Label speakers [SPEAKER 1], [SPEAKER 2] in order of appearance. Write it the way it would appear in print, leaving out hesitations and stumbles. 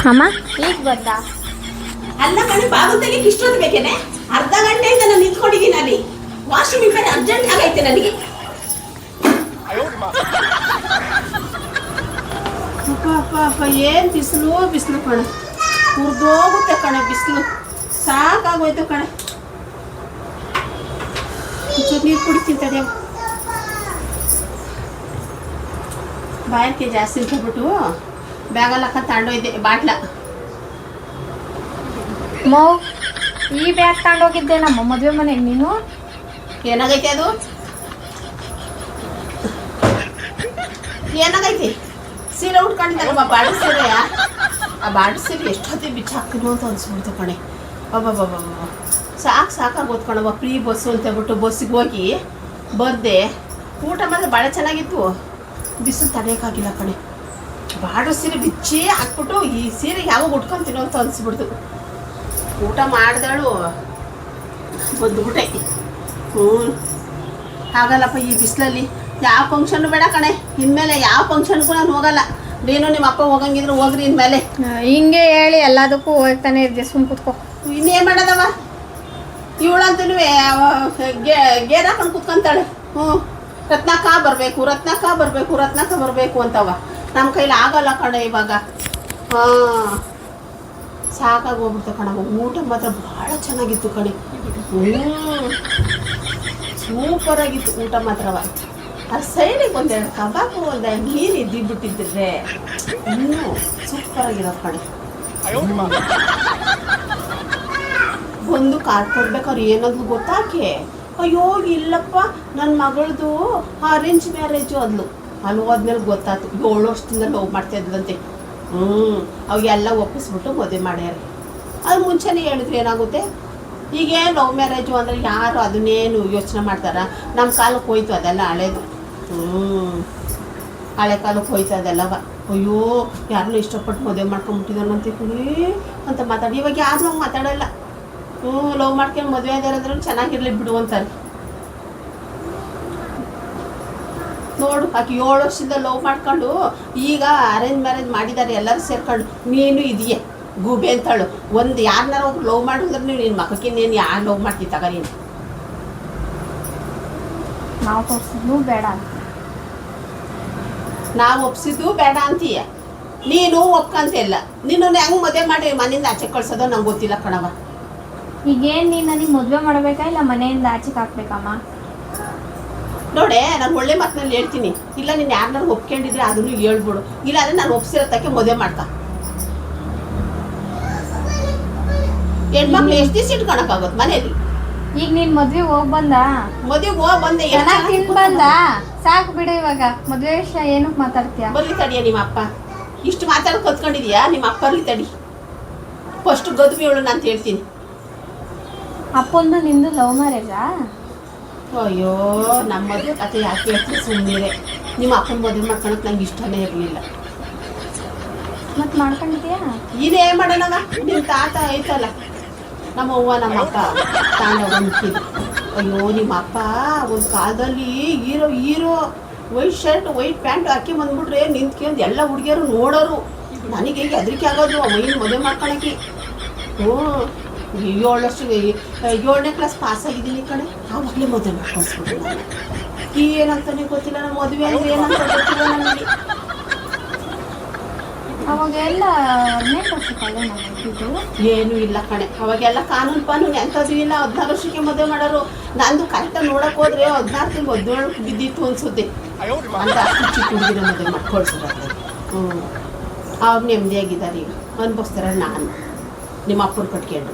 [SPEAKER 1] ಅಮ್ಮ
[SPEAKER 2] ಈಗ ಬಂದ
[SPEAKER 3] ಅಲ್ಲ ಕಣೆ ಬಾಗುತ್ತಲ್ಲಿ ಇಷ್ಟೊತ್ತು ಬೇಕೇನೆ ಅರ್ಧ ಗಂಟೆಯಿಂದ ನಾನು ನಿಂತ್ಕೊಂಡಿದ್ದೀನಿ ಅಲ್ಲಿ ವಾಶ್ರೂಮ್ ಬೇರೆ ಅರ್ಜೆಂಟ್ ಆಗೈತೆ ನನಗೆ ಅಪ್ಪ ಅಪ್ಪ ಅಪ್ಪ ಏನು ಬಿಸಿಲು ಬಿಸಿಲು ಕಣೆ ಹುರಿದೋಗುತ್ತೆ ಕಣೆ ಬಿಸಿಲು ಸಾಕಾಗೋಯ್ತು ಕಣೆ ನೀರು ಕುಡಿತೀನಿ ತಡೆಯ ಬಾಯಕ್ಕೆ ಜಾಸ್ತಿ ಇಟ್ಬಿಟ್ಟು ಬ್ಯಾಗಲ್ಲಿ ಹಾಕ ತಗೊಂಡೋಯ್ದೆ ಬಾಟ್ಲ
[SPEAKER 2] ಮೌ ಈ ಬ್ಯಾಗ್ ತಗೊಂಡೋಗಿದ್ದೆ ನಮ್ಮ ಮದುವೆ ಮನೆಗೆ ನೀನು
[SPEAKER 3] ಏನಾಗೈತೆ ಅದು ಏನಾಗೈತಿ ಸೀರೆ ಉಟ್ಕೊಂಡಿದ್ದಾರಮ್ಮ ಬಾಡಿ ಸೀರೆ ಆ ಬಾಡಿ ಸೀರೆ ಎಷ್ಟೊತ್ತಿಗೆ ಬಿಚ್ಚಾಕ್ತೀನೋ ಅಂತ ಅನ್ಸ್ಬಿಡ್ತು ಕಣೆ ಅಬ್ಬಬ್ಬಬ್ಬ ಸಾಕಾಗಿ ಓದ್ಕೊಂಡವ ಫ್ರೀ ಬಸ್ಸು ಅಂತ ಹೇಳ್ಬಿಟ್ಟು ಬಸ್ಸಿಗೆ ಹೋಗಿ ಬರ್ದೆ ಊಟ ಮಾತ್ರ ಭಾಳ ಚೆನ್ನಾಗಿತ್ತು ಬಿಸಿಲು ತಡೆಯೋಕ್ಕಾಗಿಲ್ಲ ಕಣೆ ಬಾಡಿ ಸೀರೆ ಬಿಚ್ಚಿ ಹಾಕ್ಬಿಟ್ಟು ಈ ಸೀರೆ ಯಾವಾಗ ಉಟ್ಕೊತೀನೋ ಅಂತ ಅನ್ಸ್ಬಿಡ್ತು ಊಟ ಮಾಡಿದಳು ಬಂದುಬಿಟ್ಟೆ ಆಗಲ್ಲಪ್ಪ ಈ ಬಿಸಿಲಲ್ಲಿ ಯಾವ ಫಂಕ್ಷನ್ನು ಬೇಡ ಕಣೆ ಇನ್ಮೇಲೆ ಯಾವ ಫಂಕ್ಷನ್ಗೂ ನಾನು ಹೋಗಲ್ಲ ನೀನು ನಿಮ್ಮ ಅಪ್ಪ ಹೋಗಂಗಿದ್ರು ಹೋಗ್ರಿ ಇನ್ಮೇಲೆ
[SPEAKER 2] ಹಿಂಗೆ ಹೇಳಿ ಎಲ್ಲದಕ್ಕೂ ಹೋಗ್ತಾನೆ ಇರ್ದೆ ಸುಮ್ ಕುತ್ಕೋ
[SPEAKER 3] ಇನ್ನೇನು ಮಾಡೋದವ ಇವಳಂತೂ ಗೇರ್ ಹಾಕೊಂಡು ಕುತ್ಕೊಂತಾಳೆ ರತ್ನಾಕ ಬರಬೇಕು ಅಂತವ ನಮ್ಮ ಕೈಲಿ ಆಗಲ್ಲ ಕಣೆ ಇವಾಗ ಸಾಕಾಗಿ ಹೋಗ್ಬಿಡ್ತು ಕಣ ಊಟ ಮಾತ್ರ ಭಾಳ ಚೆನ್ನಾಗಿತ್ತು ಕಣೆ ಸೂಪರಾಗಿತ್ತು ಊಟ ಮಾತ್ರವ ಅದು ಸೈಡಿಗೆ ಒಂದೆರಡು ಕಬಾಬು ಒಂದೆರಡು ನೀರು ಇದ್ದಿಬಿಟ್ಟಿದ್ರೆ ಇನ್ನೂ ಸೂಪರಾಗಿರೋ ಕಣೆ ಒಂದು ಕಾರ್ ಕೊಡ್ಬೇಕಾದ್ರೆ ಏನಾದ್ರು ಗೊತ್ತಾಕೆ ಅಯ್ಯೋ ಇಲ್ಲಪ್ಪ ನನ್ನ ಮಗಳದು ಅರೇಂಜ್ ಮ್ಯಾರೇಜು ಅಂದ್ಲು ಅಲ್ಲಿ ಹೋದ್ಮೇಲೆ ಗೊತ್ತಾಯ್ತು 7 ವರ್ಷದಿಂದ ಲವ್ ಮಾಡ್ತಾ ಇದ್ದಂತೆ ಅವಾಗೆಲ್ಲ ಒಪ್ಪಿಸ್ಬಿಟ್ಟು ಮದುವೆ ಮಾಡ್ಯಾರ ಅದು ಮುಂಚೆನೇ ಹೇಳಿದ್ರೆ ಏನಾಗುತ್ತೆ ಈಗೇನು ಲವ್ ಮ್ಯಾರೇಜು ಅಂದರೆ ಯಾರು ಅದನ್ನೇನು ಯೋಚನೆ ಮಾಡ್ತಾರ ನಮ್ಮ ಕಾಲಕ್ಕೆ ಹೋಯ್ತು ಅದೆಲ್ಲ ಹಳೇದು ಹಳೆ ಕಾಲಕ್ಕೆ ಹೋಯ್ತು ಅದೆಲ್ಲವ ಅಯ್ಯೋ ಯಾರನ್ನೂ ಇಷ್ಟಪಟ್ಟು ಮದುವೆ ಮಾಡ್ಕೊಂಬಿಟ್ಟಿದ್ದಾನಂತೆ ಕುಡಿ ಅಂತ ಮಾತಾಡಿ ಇವಾಗ ಯಾರು ಹಂಗೆ ಮಾತಾಡಲ್ಲ ಲವ್ ಮಾಡ್ಕೊಂಡು ಮದುವೆ ಆದಾರಂದ್ರೆ ಚೆನ್ನಾಗಿರ್ಲಿ ಬಿಡು ಅಂತಾರೆ ನೋಡು ಆಕೆ 7 ವರ್ಷದಿಂದ ಲವ್ ಮಾಡ್ಕೊಂಡು ಈಗ ಅರೇಂಜ್ ಮ್ಯಾರೇಜ್ ಮಾಡಿದ್ದಾರೆ ಎಲ್ಲರೂ ಸೇರ್ಕೊಂಡು ನೀನು ಇದೆಯೇ ಗೂಬೆ ಅಂತಾಳು ಒಂದು ಯಾರನ್ನಾರು ಒಬ್ರು ಲವ್ ಮಾಡಿದ್ರೆ ನೀವು ನಿನ್ನ ಮಕ್ಕಕ್ಕೆ ನೀನು ಯಾರು ಲವ್ ಮಾಡ್ತಿ ತಗ ನೀನು
[SPEAKER 2] ನಾವು ತೋರಿಸಿದ್ನು ಬೇಡ
[SPEAKER 3] ನಾವು ಒಪ್ಸಿದ್ದು ಬೇಡ ಅಂತೀಯ ನೀನು ಒಪ್ಕಂತಿಲ್ಲ ನೀನು ಹೆಂಗೆ ಮದುವೆ ಮಾಡಿ ಮನೆಯಿಂದ ಆಚೆ ಕಳ್ಸೋದೋ ನಂಗೆ ಗೊತ್ತಿಲ್ಲ ಕಣವ
[SPEAKER 2] ಈಗೇನು ನೀನು ನನಗೆ ಮದುವೆ ಮಾಡಬೇಕಾ ಇಲ್ಲ ಮನೆಯಿಂದ ಆಚೆಗೆ ಹಾಕ್ಬೇಕಮ್ಮ
[SPEAKER 3] ನೋಡೆ ನಾನು ಒಳ್ಳೆ ಮಾತಿನಲ್ಲಿ ಹೇಳ್ತೀನಿ ಇಲ್ಲ ನೀನು ಯಾರನ್ನಾರು ಒಪ್ಕೊಂಡಿದ್ರೆ ಅದನ್ನು ಹೇಳ್ಬಿಡು ಇಲ್ಲ ಅಂದರೆ ನಾನು ಒಪ್ಸಿರತ್ತಕ್ಕೆ ಮದುವೆ ಮಾಡ್ತಾ ಹೆಣ್ಮಕ್ಳು ಎಷ್ಟು ದಿವಸ ಇಟ್ಕೊಳಕ್ಕಾಗುತ್ತೆ ಮನೇಲಿ
[SPEAKER 2] ಈಗ ನೀನು ಮದುವೆ ಹೋಗಿ
[SPEAKER 3] ಮದುವೆಗೆ ಹೋಗಿ ಬಂದೆ
[SPEAKER 2] ತಿಂದು ಬಂದ ಸಾಕು ಬಿಡು ಇವಾಗ ಮದುವೆ ವಿಷಯ ಏನಕ್ಕೆ ಮಾತಾಡ್ತೀಯ
[SPEAKER 3] ಬರ್ಲಿ ತಡಿಯ ನಿಮ್ಮ ಅಪ್ಪ ಇಷ್ಟು ಮಾತಾಡೋಕೆ ಕತ್ಕೊಂಡಿದ್ಯಾ ನಿಮ್ಮ ಅಪ್ಪ ಬರ್ಲಿ ತಡಿ ಫಸ್ಟ್ ಗದ್ವಿ ಅವಳು ನಾನು ಹೇಳ್ತೀನಿ
[SPEAKER 2] ಅಪ್ಪಂದು ನಿಂದು ಲವ್ ಮ್ಯಾರೇಜಾ
[SPEAKER 3] ಅಯ್ಯೋ ನಮ್ಮ ಮದುವೆ ಕತೆ ಯಾಕೆ ಹೇಳ್ತೀನಿ ಸುಮ್ಮನೆ ನಿಮ್ಮ ಅಪ್ಪನ ಮದುವೆ ಮಾಡ್ಕೊಳಕ್ಕೆ ನಂಗೆ ಇಷ್ಟನೇ ಇರಲಿಲ್ಲ
[SPEAKER 2] ಮತ್ತೆ ಮಾಡ್ಕೊಂಡಿದ್ಯಾ
[SPEAKER 3] ಇದೇ ಮಾಡೋಣವ ನಿಮ್ಮ ತಾತ ಐತಲ್ಲ ನಮ್ಮ ಅವ್ವ ನಮ್ಮ ಅಪ್ಪ ತಾಂಡೋಗಿದ್ದು ಅಯ್ಯೋ ನಿಮ್ಮ ಅಪ್ಪ ಒಂದು ಕಾಲದಲ್ಲಿ hero white shirt white pant ಹಾಕಿ ಬಂದ್ಬಿಟ್ರೆ ನಿಂತ್ಕೊಂಡು ಎಲ್ಲ ಹುಡುಗಿಯರು ನೋಡೋರು ನನಗೆ ಹೆದರಿಕೆ ಆಗೋದು ಮೈನ್ ಮದುವೆ ಮಾಡ್ಕೊಳಕ್ಕೆ 7 ವರ್ಷ 7ನೇ ಕ್ಲಾಸ್ ಪಾಸ್ ಆಗಿದ್ದೀನಿ ಕಣೆ ಆವಾಗಲೇ ಮದುವೆ ಮಾಡ್ಕೊಳ್ಸ್ಬಿಟ್ಟು ನಾನು ಏನಂತಾನೆ ಗೊತ್ತಿಲ್ಲ ನಾನು ಮದುವೆ ಅಂದರೆ ಏನಂತ ಗೊತ್ತಿಲ್ಲ ನನಗೆ
[SPEAKER 2] ಅವಾಗೆಲ್ಲ 18 ವರ್ಷಕ್ಕಲ್ಲ ನಾವು
[SPEAKER 3] ಏನೂ ಇಲ್ಲ ಕಣೆ ಅವಾಗೆಲ್ಲ ಕಾನೂನು ಎಂಥದ್ದು ಇಲ್ಲ 16 ವರ್ಷಕ್ಕೆ ಮದುವೆ ಮಾಡೋರು ನಂದು ಕರೆಕ್ಟಾಗಿ ನೋಡೋಕೆ ಹೋದ್ರೆ 16 ತಿಂಗಳು 17 ಬಿದ್ದಿತ್ತು ಅನ್ಸುತ್ತೆ ಅಂತ ಅಷ್ಟು ಚಿಕ್ಕ ಹುಡುಗಿನ ಮದುವೆ ಮಾಡ್ಕೊಳ್ಸಿರೋದು ಅವ್ರು ನೆಮ್ಮದಿಯಾಗಿದ್ದಾರೆ ಈಗ ಅನ್ಭವಿಸ್ತಾರೆ ನಾನು ನಿಮ್ಮ ಅಪ್ಪನ ಕಟ್ಕೊಂಡು